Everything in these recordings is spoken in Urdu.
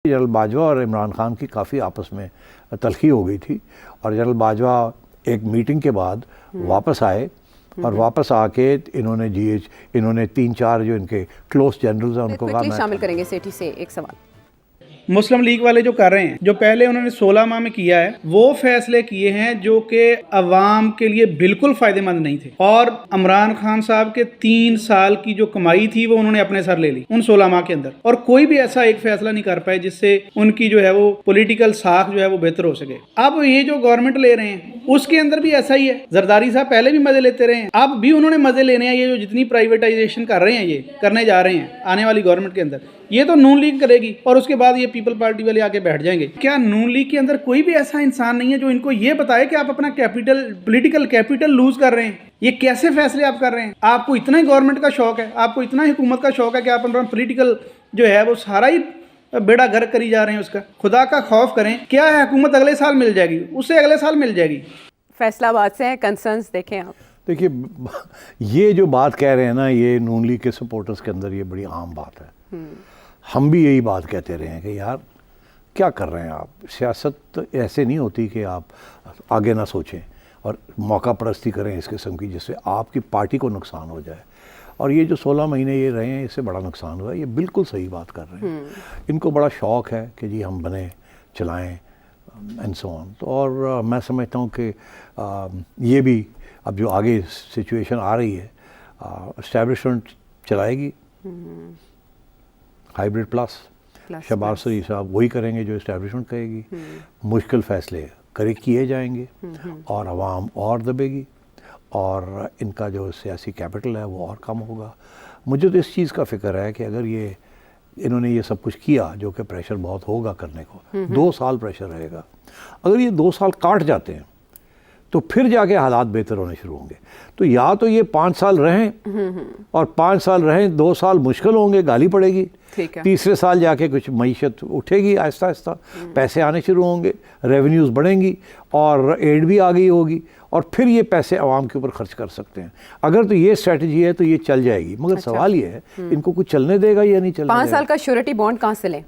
جنرل باجوہ اور عمران خان کی کافی آپس میں تلخی ہو گئی تھی، اور جنرل باجوہ ایک میٹنگ کے بعد واپس آئے، اور واپس آ کے انہوں نے 3-4 جو ان کے کلوز جنرلز ہیں ان کو کہا، شامل کریں گے سیٹھی سے ایک سوال۔ مسلم لیگ والے جو کر رہے ہیں، جو پہلے انہوں نے 16 ماہ میں کیا ہے، وہ فیصلے کیے ہیں جو کہ عوام کے لیے بالکل فائدہ مند نہیں تھے، اور عمران خان صاحب کے 3 سال کی جو کمائی تھی وہ انہوں نے اپنے سر لے لی ان 16 ماہ کے اندر، اور کوئی بھی ایسا ایک فیصلہ نہیں کر پائے جس سے ان کی جو ہے وہ پولیٹیکل ساکھ جو ہے وہ بہتر ہو سکے۔ اب یہ جو گورنمنٹ لے رہے ہیں اس کے اندر بھی ایسا ہی ہے، زرداری صاحب پہلے بھی مزے لیتے رہے ہیں، اب بھی انہوں نے مزے لینے ہیں۔ یہ جو جتنی پرائیویٹائزیشن کر رہے ہیں، یہ کرنے جا رہے ہیں آنے والی گورنمنٹ کے اندر، یہ تو نون لیگ کرے گی، اور اس کے بعد یہ پیپل پارٹی والے آ کے بیٹھ جائیں گے۔ کیا نون لیگ کے اندر کوئی بھی ایسا انسان نہیں ہے جو ان کو یہ بتائے کہ آپ اپنا پولیٹیکل کیپٹل لوز کر رہے ہیں؟ یہ کیسے فیصلے آپ کر رہے ہیں؟ آپ کو اتنا ہی گورنمنٹ کا شوق ہے، آپ کو اتنا ہی حکومت کا شوق ہے کہ آپ اپنا پولیٹیکل جو ہے وہ سارا ہی بیڑا گرک کری جا رہے ہیں اس کا۔ خدا کا خوف کریں، کیا ہے حکومت اگلے سال مل جائے گی، اس سے اگلے سال مل جائے گی۔ فیصلہ آباد سے ہیں کنسرنز، دیکھیں آپ۔ دیکھیے یہ جو بات کہہ رہے ہیں نا، یہ نون لیگ کے سپورٹرز کے اندر یہ بڑی عام بات ہے۔ ہم بھی یہی بات کہتے رہے ہیں کہ یار کیا کر رہے ہیں آپ؟ سیاست ایسے نہیں ہوتی کہ آپ آگے نہ سوچیں اور موقع پرستی کریں اس قسم کی، جس سے آپ کی پارٹی کو نقصان ہو جائے۔ اور یہ جو 16 مہینے یہ رہے ہیں، اس سے بڑا نقصان ہوا ہے۔ یہ بالکل صحیح بات کر رہے ہیں۔ ان کو بڑا شوق ہے کہ جی ہم بنیں، چلائیں اینڈ سو آن۔ تو اور میں سمجھتا ہوں کہ یہ بھی اب جو آگے سچویشن آ رہی ہے، اسٹیبلشمنٹ چلائے گی ہائیبریڈ پلس، شہباز شریف صاحب وہی کریں گے جو اسٹیبلشمنٹ کہے گی، مشکل فیصلے کیے جائیں گے، اور عوام اور دبے گی، اور ان کا جو سیاسی کیپٹل ہے وہ اور کم ہوگا۔ مجھے تو اس چیز کا فکر ہے کہ اگر انہوں نے یہ سب کچھ کیا، جو کہ پریشر بہت ہوگا کرنے کو، 2 سال پریشر رہے گا، اگر یہ 2 سال کاٹ جاتے ہیں تو پھر جا کے حالات بہتر ہونے شروع ہوں گے۔ تو یا تو یہ 5 سال رہیں، اور 5 سال رہیں، 2 سال مشکل ہوں گے، گالی پڑے گی، تیسرے سال جا کے کچھ معیشت اٹھے گی آہستہ آہستہ، پیسے آنے شروع ہوں گے، ریونیوز بڑھیں گی، اور ایڈ بھی آ گئی ہوگی، اور پھر یہ پیسے عوام کے اوپر خرچ کر سکتے ہیں۔ اگر تو یہ اسٹریٹجی ہے تو یہ چل جائے گی، مگر سوال یہ ہے ان کو کچھ چلنے دے گا یا نہیں چلنے دے گا۔ 5 سال کا شیورٹی بانڈ کہاں سے لیں؟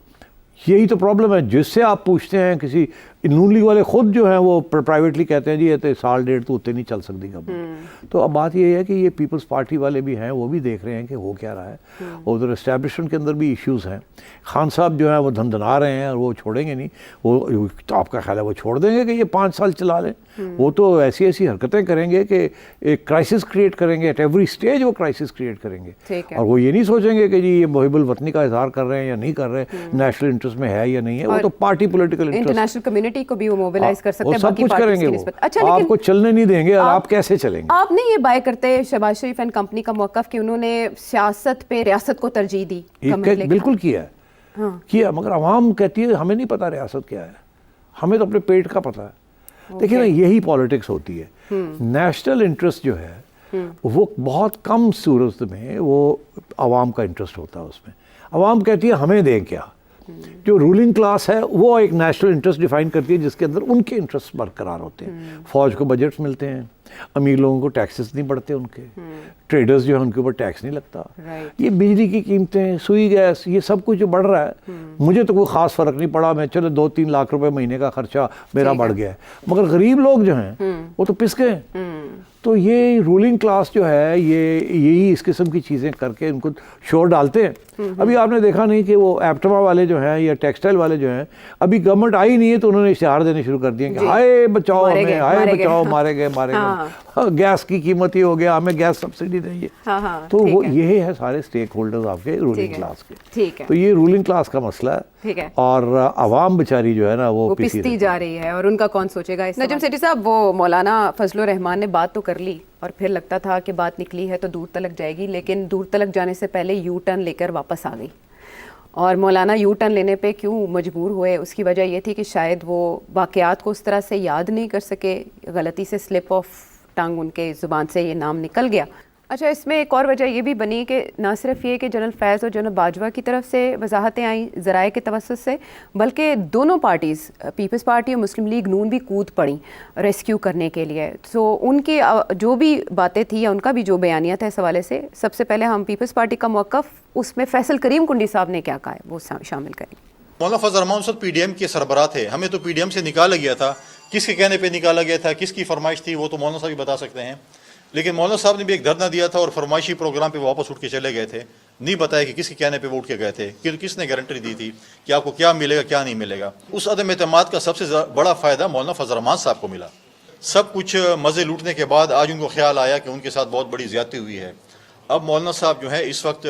یہی تو پرابلم ہے، جس سے آپ پوچھتے ہیں کسی نون لیگ والے خود جو ہیں وہ پرائیویٹلی کہتے ہیں جی یہ سال ڈیڑھ تو اتنے نہیں چل سکتی گورنمنٹ۔ تو اب بات یہ ہے کہ یہ پیپلز پارٹی والے بھی ہیں، وہ بھی دیکھ رہے ہیں کہ ہو کیا رہا ہے، ادھر اسٹیبلشمنٹ کے اندر بھی ایشوز ہیں۔ خان صاحب جو ہیں وہ دھندنا رہے ہیں، اور وہ چھوڑیں گے نہیں۔ وہ آپ کا خیال ہے وہ چھوڑ دیں گے کہ یہ 5 سال چلا لیں؟ وہ تو ایسی حرکتیں کریں گے کہ ایک کرائسس کریٹ کریں گے، ایٹ ایوری اسٹیج وہ کرائسس کریٹ کریں گے، اور وہ یہ نہیں سوچیں گے کہ جی یہ محب الوطنی کا اظہار کر رہے ہیں یا نہیں کر رہے، نیشنل انٹرسٹ میں ہے یا نہیں ہے، وہ تو party political interest, international community کو بھی وہ موبلائز کر سکتے ہیں، سب کچھ کریں گے وہ۔ آپ کو چلنے نہیں دیں گے، اور آپ کیسے چلیں گے؟ آپ نے یہ بائے کرتے شہباز شریف اینڈ کمپنی کا موقف کہ انہوں نے سیاست پہ ریاست کو ترجیح دی؟ بالکل کیا، مگر عوام کہتی ہے ہمیں نہیں پتا ریاست کیا ہے، ہمیں تو اپنے پیٹ کا پتا ہے۔ دیکھیں نا، یہی پالیٹکس ہوتی ہے۔ نیشنل انٹرسٹ جو ہے وہ بہت کم صورت میں وہ عوام کا انٹرسٹ ہوتا ہے، اس میں عوام کہتی ہے ہمیں دیں کیا۔ جو رولنگ کلاس ہے وہ ایک نیشنل انٹرسٹ ڈیفائن کرتی ہے، جس کے اندر ان کے انٹرسٹ برقرار ہوتے ہیں۔ فوج کو بجٹس ملتے ہیں، امیر لوگوں کو ٹیکسز نہیں بڑھتے، ان کے ٹریڈرز جو ہیں ان کے اوپر ٹیکس نہیں لگتا، یہ بجلی کی قیمتیں، سوئی گیس، یہ سب کچھ جو بڑھ رہا ہے، مجھے تو کوئی خاص فرق نہیں پڑا، میں چلو 2-3 لاکھ روپے مہینے کا خرچہ میرا بڑھ گیا ہے، مگر غریب لوگ جو ہیں وہ تو پس گئے۔ تو یہ رولنگ کلاس جو ہے یہی اس قسم کی چیزیں کر کے ان کو شور ڈالتے ہیں۔ ابھی آپ نے دیکھا نہیں کہ وہ ایپٹما والے جو ہیں یا ٹیکسٹائل والے جو ہیں، ابھی گورنمنٹ آئی نہیں ہے تو انہوں نے اشتہار دینے شروع کر دیے کہ ہائے بچاؤ ہمیں، ہائے بچاؤ، مارے گئے، گیس کی قیمت ہی ہو گیا، ہمیں گیس سبسڈی دیں۔ تو وہ یہی ہے سارے سٹیک ہولڈرز آپ کے رولنگ کلاس کے۔ تو یہ رولنگ کلاس کا مسئلہ ہے، اور عوام بیچاری جو ہے نا وہ پستی جا رہی ہے، اور ان کا کون سوچے گا۔ نجم سیٹھی صاحب، وہ مولانا فضل الرحمان نے بات تو کر لی، اور پھر لگتا تھا کہ بات نکلی ہے تو دور تلک جائے گی، لیکن دور تلک جانے سے پہلے یو ٹرن لے کر واپس آ گئی۔ اور مولانا یو ٹرن لینے پہ کیوں مجبور ہوئے؟ اس کی وجہ یہ تھی کہ شاید وہ واقعات کو اس طرح سے یاد نہیں کر سکے، غلطی سے سلپ آف ٹنگ ان کے زبان سے یہ نام نکل گیا۔ اچھا، اس میں ایک اور وجہ یہ بھی بنی کہ نہ صرف یہ کہ جنرل فیض اور جنرل باجوہ کی طرف سے وضاحتیں آئیں ذرائع کے توسط سے، بلکہ دونوں پارٹیز، پیپلز پارٹی اور مسلم لیگ نون بھی کود پڑیں ریسکیو کرنے کے لیے۔ تو ان کی جو بھی باتیں تھیں یا ان کا بھی جو بیانیہ تھا اس حوالے سے، سب سے پہلے ہم پیپلز پارٹی کا موقف اس میں فیصل کریم کنڈی صاحب نے کیا کہا ہے وہ شامل کریں۔ مولانا فضل الرحمان اس وقت پی ڈی ایم کے سربراہ تھے. ہمیں تو پی ڈی ایم سے نکالا گیا تھا. کس کے کہنے پہ نکالا گیا تھا, کس کی فرمائش تھی, وہ تو مولانا صاحب بھی بتا سکتے ہیں. لیکن مولانا صاحب نے بھی ایک دھرنا دیا تھا اور فرمائشی پروگرام پہ واپس اٹھ کے چلے گئے تھے. نہیں بتایا کہ کس کے کہنے پہ وہ اٹھ کے گئے تھے, کہ کس نے گارنٹی دی تھی کہ آپ کو کیا ملے گا کیا نہیں ملے گا. اس عدم اعتماد کا سب سے بڑا فائدہ مولانا فضل الرحمان صاحب کو ملا. سب کچھ مزے لوٹنے کے بعد آج ان کو خیال آیا کہ ان کے ساتھ بہت بڑی زیادتی ہوئی ہے. اب مولانا صاحب جو ہے اس وقت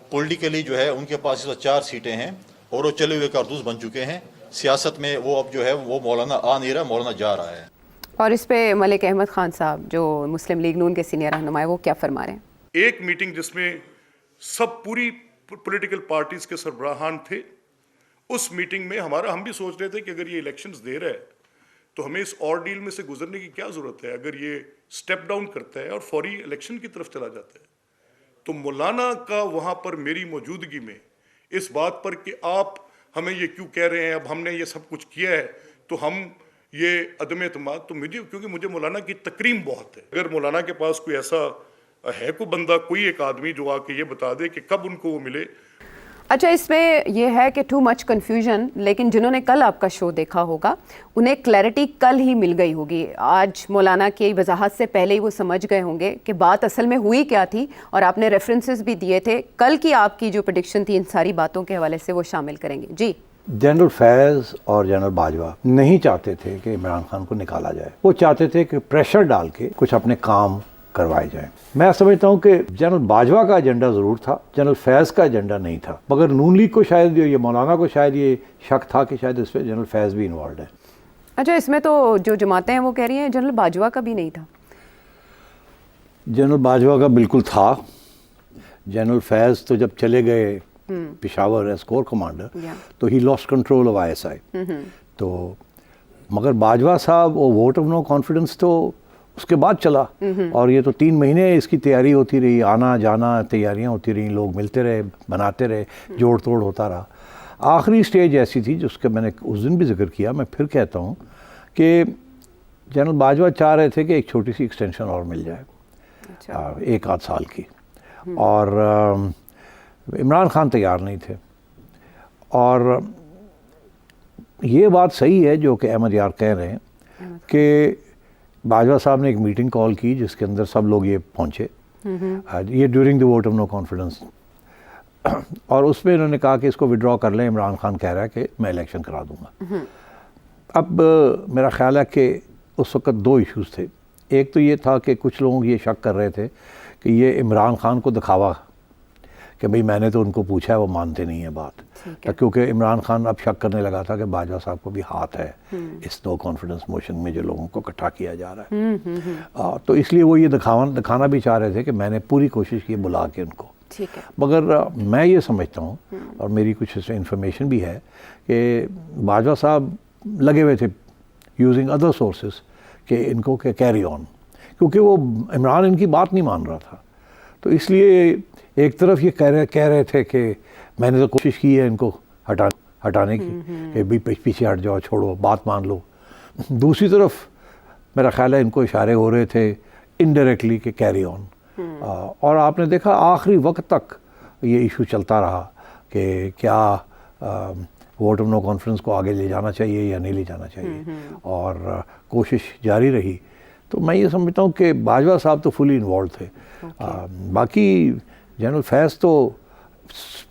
پولیٹیکلی جو ہے ان کے پاس اس وقت 4 سیٹیں ہیں اور وہ چلے ہوئے کارتوس بن چکے ہیں. سیاست میں وہ اب جو ہے وہ مولانا آ نہیں رہا, مولانا جا رہا ہے. اور اس پہ ملک احمد خان صاحب جو مسلم لیگ نون کے سینئر رہنما ہیں وہ کیا فرما رہے ہیں؟ ایک میٹنگ جس میں سب پوری پولیٹیکل پارٹیز کے سربراہان تھے, اس میٹنگ میں ہم بھی سوچ رہے تھے کہ اگر یہ الیکشنز دے رہا ہے تو ہمیں اس آرڈیل میں سے گزرنے کی کیا ضرورت ہے. اگر یہ سٹیپ ڈاؤن کرتا ہے اور فوری الیکشن کی طرف چلا جاتا ہے تو مولانا کا وہاں پر میری موجودگی میں اس بات پر کہ آپ ہمیں یہ کیوں کہہ رہے ہیں, اب ہم نے یہ سب کچھ کیا ہے تو ہم یہ عدم اعتماد, تو کیونکہ مجھے مولانا کی تکریم بہت ہے. اگر مولانا کے پاس کوئی ایسا ہے کوئی بندہ, کوئی ایک آدمی جو آ کے یہ بتا دے کہ کب ان کو وہ ملے. اچھا, اس میں یہ ہے کہ ٹو مچ کنفیوژن, لیکن جنہوں نے کل آپ کا شو دیکھا ہوگا انہیں کلیئرٹی کل ہی مل گئی ہوگی. آج مولانا کی وضاحت سے پہلے ہی وہ سمجھ گئے ہوں گے کہ بات اصل میں ہوئی کیا تھی, اور آپ نے ریفرنسز بھی دیے تھے. کل کی آپ کی جو پریڈکشن تھی ان ساری باتوں کے حوالے سے وہ شامل کریں گے. جی, جنرل فیض اور جنرل باجوہ نہیں چاہتے تھے کہ عمران خان کو نکالا جائے. وہ چاہتے تھے کہ پریشر ڈال کے کچھ اپنے کام کروائے جائیں. میں سمجھتا ہوں کہ جنرل باجوہ کا ایجنڈا ضرور تھا, جنرل فیض کا ایجنڈا نہیں تھا. مگر نون لیگ کو شاید یہ مولانا کو شاید یہ شک تھا کہ شاید اس پہ جنرل فیض بھی انوالوڈ ہے. اچھا, اس میں تو جو جماعتیں ہیں وہ کہہ رہی ہیں جنرل باجوہ کا بھی نہیں تھا. جنرل باجوہ کا بالکل تھا. جنرل فیض تو جب چلے گئے پشاور ایز کور کمانڈر تو ہی لاسٹ کنٹرول آف ISI. تو مگر باجوہ صاحب وہ ووٹ آف نو کانفیڈنس تو اس کے بعد چلا, اور یہ تو 3 مہینے اس کی تیاری ہوتی رہی, آنا جانا تیاریاں ہوتی رہیں, لوگ ملتے رہے, بناتے رہے, جوڑ توڑ ہوتا رہا. آخری سٹیج ایسی تھی جس کا میں نے اس دن بھی ذکر کیا, میں پھر کہتا ہوں کہ جنرل باجوہ چاہ رہے تھے کہ ایک چھوٹی سی ایکسٹینشن اور مل جائے, 1 آدھ سال کی, اور عمران خان تیار نہیں تھے. اور یہ بات صحیح ہے جو کہ احمد یار کہہ رہے ہیں کہ باجوہ صاحب نے ایک میٹنگ کال کی جس کے اندر سب لوگ یہ پہنچے, یہ during the vote of no confidence, اور اس میں انہوں نے کہا کہ اس کو وڈرا کر لیں. عمران خان کہہ رہا ہے کہ میں الیکشن کرا دوں گا. اب میرا خیال ہے کہ اس وقت 2 ایشوز تھے. ایک تو یہ تھا کہ کچھ لوگ یہ شک کر رہے تھے کہ یہ عمران خان کو دکھاوا کہ بھئی میں نے تو ان کو پوچھا ہے, وہ مانتے نہیں ہیں بات, کیونکہ عمران خان اب شک کرنے لگا تھا کہ باجوہ صاحب کو بھی ہاتھ ہے اس نو کانفیڈنس موشن میں جو لوگوں کو اکٹھا کیا جا رہا ہے. تو اس لیے وہ یہ دکھانا بھی چاہ رہے تھے کہ میں نے پوری کوشش کی بلا کے ان کو. مگر میں یہ سمجھتا ہوں, اور میری کچھ اس میں انفارمیشن بھی ہے, کہ باجوہ صاحب لگے ہوئے تھے یوزنگ ادر سورسز کہ ان کو کیری آن, کیونکہ وہ عمران ان کی بات نہیں مان رہا تھا. تو اس لیے ایک طرف یہ کہہ رہے تھے کہ میں نے تو کوشش کی ہے ان کو ہٹانے کی کہ بھی پیچھے ہٹ جاؤ, چھوڑو, بات مان لو. دوسری طرف میرا خیال ہے ان کو اشارے ہو رہے تھے انڈائریکٹلی کہ کیری آن. اور آپ نے دیکھا آخری وقت تک یہ ایشو چلتا رہا کہ کیا ووٹ آف نو کانفیڈنس کو آگے لے جانا چاہیے یا نہیں لے جانا چاہیے, اور کوشش جاری رہی. تو میں یہ سمجھتا ہوں کہ باجوہ صاحب تو فلی انوالوڈ تھے. باقی جنرل فیض تو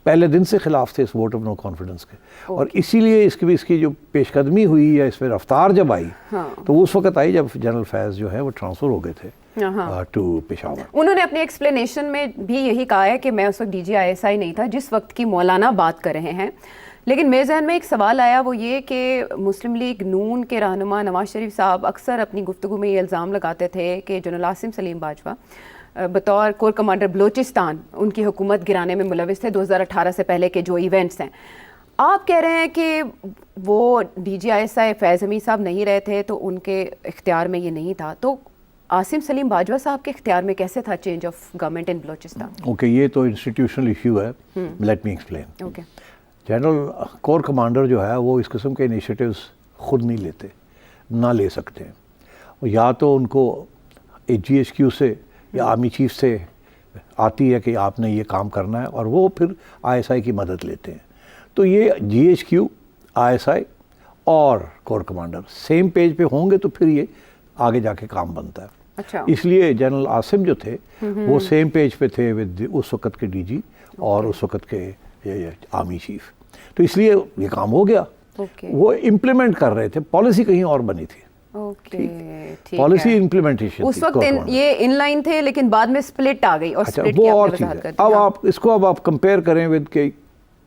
پہلے دن سے خلاف تھے اس ووٹ آف نو کانفیڈنس کے, اور اسی لیے اس کی جو پیش قدمی ہوئی یا اس میں رفتار جب آئی تو اس وقت آئی جب جنرل فیض جو ہے وہ ٹرانسفر ہو گئے تھے ٹو پشاور. انہوں نے اپنی ایکسپلینیشن میں بھی یہی کہا ہے کہ میں اس وقت DG/ISI نہیں تھا جس وقت کی مولانا بات کر رہے ہیں. لیکن میرے ذہن میں ایک سوال آیا, وہ یہ کہ مسلم لیگ نون کے رہنما نواز شریف صاحب اکثر اپنی گفتگو میں یہ الزام لگاتے تھے کہ جنرل عاصم سلیم باجوہ بطور کور کمانڈر بلوچستان ان کی حکومت گرانے میں ملوث تھے 2018 سے پہلے کے جو ایونٹس ہیں. آپ کہہ رہے ہیں کہ وہ DG/ISI فیض حمید صاحب نہیں رہے تھے تو ان کے اختیار میں یہ نہیں تھا, تو عاصم سلیم باجوہ صاحب کے اختیار میں کیسے تھا change of government in Balochistan? Okay, یہ تو انسٹیٹیوشنل ایشو ہے, let me explain. Okay, general corps commander جو ہے وہ اس قسم کے انیشیٹیوز خود نہیں لیتے, نہ لے سکتے ہیں. یا تو ان کو GHQ سے یا آرمی چیف سے آتی ہے کہ آپ نے یہ کام کرنا ہے, اور وہ پھر ISI کی مدد لیتے ہیں. تو یہ GHQ ISI اور کور کمانڈر سیم پیج پہ ہوں گے تو پھر یہ آگے جا کے کام بنتا ہے. اچھا اس لیے جنرل عاصم جو تھے وہ سیم پیج پہ تھے ود اس وقت کے DG اور اس وقت کے آرمی چیف, تو اس لیے یہ کام ہو گیا. اوکے وہ امپلیمنٹ کر رہے تھے, پالیسی کہیں اور بنی تھی, اوکے ٹھیک پالیسی امپلیمنٹیشن اس وقت یہ ان لائن تھے لیکن بعد میں سپلٹ آ گئی اور اچھا سپلٹ وہ کی اور آپ نے چیز وضاحت کر ہے. دی. اب آپ اس کو اب آپ کمپیئر کریں ود کہ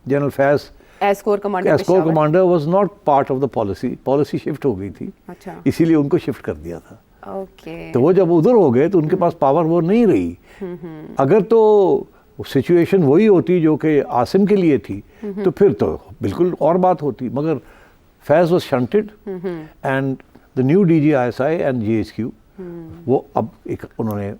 General Faiz as corps commander as corps commander was not part of the policy shift ہو گئی تھی, اچھا اسی لیے ان کو شفٹ کر دیا تھا. اوکے تو وہ جب ادھر ہو گئے تو ان کے پاس پاور وہ نہیں رہی. اگر تو سچویشن وہی ہوتی جو کہ عاصم کے لیے تھی تو پھر تو بالکل اور بات ہوتی, مگر Faiz was shunted and the new DG ISI and GHQ وہ اب ایک انہوں نے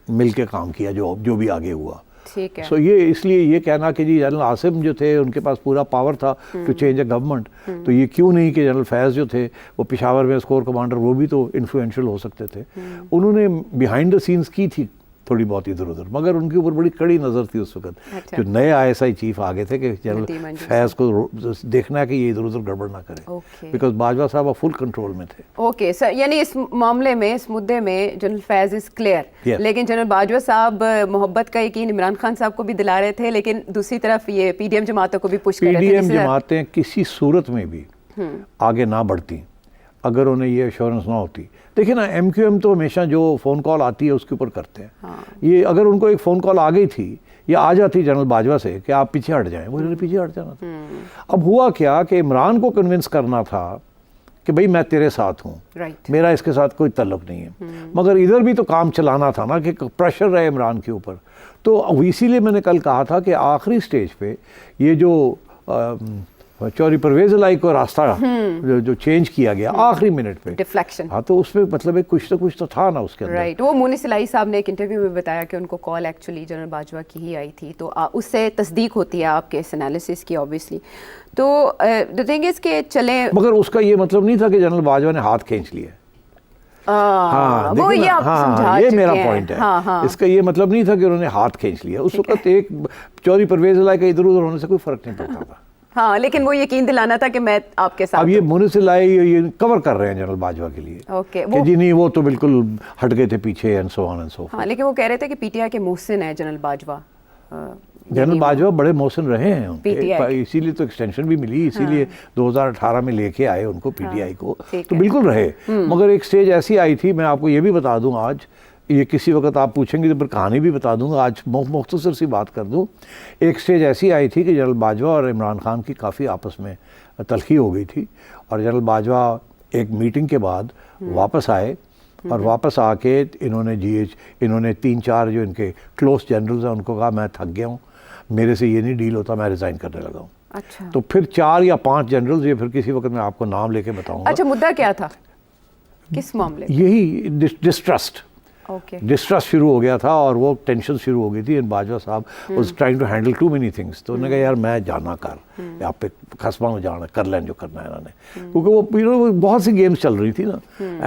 مل کے کام کیا جو بھی آگے ہوا. ٹھیک ہے. سو یہ اس لیے یہ کہنا کہ جی جنرل عاصم جو تھے ان کے پاس پورا پاور تھا ٹو چینج اے گورنمنٹ, تو یہ کیوں نہیں کہ جنرل فیض جو تھے وہ پشاور میں اسکور کمانڈر وہ بھی تو انفلوئنشل ہو سکتے تھے. انہوں نے بیہائنڈ دا سینس کی تھی تھوڑی بہت ادھر ادھر, مگر ان کے اوپر بڑی کڑی نظر تھی اس وقت. جو نئے ISI چیف آگے تھے کہ جنرل فیض کو دیکھنا ہے کہ یہ ادھر ادھر گڑبڑ نہ کرے, بیکاز باجوہ صاحب فل کنٹرول میں تھے. اوکے سر, یعنی اس معاملے میں اس مدعے میں جنرل فیض از کلیئر, لیکن جنرل باجوہ صاحب محبت کا یقین عمران خان صاحب کو بھی دلا رہے تھے, لیکن دوسری طرف یہ PDM جماعتوں کو بھی پش کر رہے تھے. PDM جماعتیں کسی صورت میں بھی آگے نہ بڑھتی اگر انہیں یہ ایشورنس نہ ہوتی. دیکھیں نا MQM تو ہمیشہ جو فون کال آتی ہے اس کے اوپر کرتے ہیں. یہ اگر ان کو ایک فون کال آ گئی تھی یا آ جاتی جنرل باجوہ سے کہ آپ پیچھے ہٹ جائیں, وہ پیچھے ہٹ جانا تھا. اب ہوا کیا کہ عمران کو کنونس کرنا تھا کہ بھئی میں تیرے ساتھ ہوں, میرا اس کے ساتھ کوئی تعلق نہیں ہے, مگر ادھر بھی تو کام چلانا تھا نا کہ پریشر رہے عمران کے اوپر. تو اسی لیے میں نے کل کہا تھا کہ آخری سٹیج پہ یہ جو چوری پرویز الہی کو راستہ جو چینج کیا گیا آخری منٹ پہ ڈیفلیکشن, ہاں تو اس میں مطلب کچھ تو تھا نا اس کے اندر. رائٹ. وہ مونس الہی صاحب نے ایک انٹرویو میں بتایا کہ ان کو کال ایکچولی جنرل باجوہ کی ہی آئی تھی, تو اس سے تصدیق ہوتی ہے آپ کے اس انالیسس کی آبویسلی. تو دا تھنگ از کہ چلیں, مگر اس کا یہ مطلب نہیں تھا کہ جنرل باجوہ نے ہاتھ کھینچ لیا. وہ یہ آپ سمجھا یہ میرا چکے ہیں. پوائنٹ ہے. اس کا یہ مطلب نہیں تھا کہ انہوں نے ہاتھ کھینچ لیا. اس وقت ایک چوری پرویز الہی کا ادھر ادھر ہونے سے کوئی فرق نہیں پڑتا تھا. ہاں, لیکن وہ یقین دلانا تھا کہ میں آپ کے ساتھ. اب یہ مونس الہی یہ کور کر رہے ہیں جنرل باجوہ کے لیے اوکے کہ جی نہیں وہ تو بالکل ہٹ گئے تھے پیچھے and so on and so. ہاں, لیکن وہ کہہ رہے تھے کہ PTI کے محسن ہیں جنرل باجوہ. جنرل باجوہ بڑے محسن رہے ہیں, اسی لیے تو ایکسٹینشن بھی ملی, اسی لیے 2018 میں لے کے آئے ان کو PTI کو, تو بالکل رہے. مگر ایک سٹیج ایسی آئی تھی, میں آپ کو یہ بھی بتا دوں, آج یہ کسی وقت آپ پوچھیں گے تو پھر کہانی بھی بتا دوں گا, آج مختصر سی بات کر دوں. ایک سٹیج ایسی آئی تھی کہ جنرل باجوہ اور عمران خان کی کافی آپس میں تلخی ہو گئی تھی, اور جنرل باجوہ ایک میٹنگ کے بعد واپس آئے, اور واپس آ کے انہوں نے 3-4 جو ان کے کلوز جنرلز ہیں ان کو کہا میں تھک گیا ہوں, میرے سے یہ نہیں ڈیل ہوتا, میں ریزائن کرنے لگا ہوں. اچھا, تو پھر 4 یا 5 جنرلز, یہ پھر کسی وقت میں آپ کو نام لے کے بتاؤں گا. اچھا, مدعا کیا تھا کس معاملے؟ یہی ڈسٹرسٹ اوکے, ڈسٹرسٹ شروع ہو گیا تھا, اور وہ ٹینشن شروع ہو گئی تھی. باجوہ صاحب was trying to handle too many things. تو انہوں نے کہا یار میں جانا کر, آپ پہ خسمہ میں جانا کر لیں جو کرنا ہے انہوں نے, کیونکہ وہ بہت سی گیمز چل رہی تھی نا,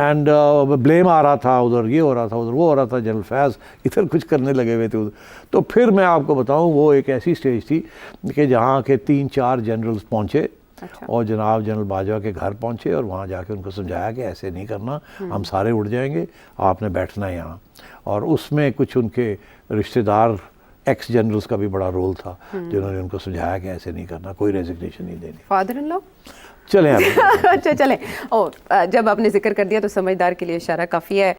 اینڈ بلیم آ رہا تھا, ادھر یہ ہو رہا تھا, ادھر وہ ہو رہا تھا, جنرل فیض ادھر کچھ کرنے لگے ہوئے تھے. تو پھر میں آپ کو بتاؤں وہ ایک ایسی سٹیج تھی کہ جہاں کے 3-4 جنرلز پہنچے, اور جناب جنرل باجوہ کے گھر پہنچے, اور وہاں جا کے ان کو سمجھایا کہ ایسے نہیں کرنا, ہم سارے اڑ جائیں گے, آپ نے بیٹھنا ہے یہاں. اور اس میں کچھ ان کے رشتہ دار ایکس جنرلز کا بھی بڑا رول تھا, جنہوں نے ان کو سمجھایا کہ ایسے نہیں کرنا, کوئی ریزگنیشن نہیں دینی. فادر ان لا چلیں آپ اچھا چلیں, جب آپ نے ذکر کر دیا تو سمجھدار کے لیے اشارہ کافی ہے.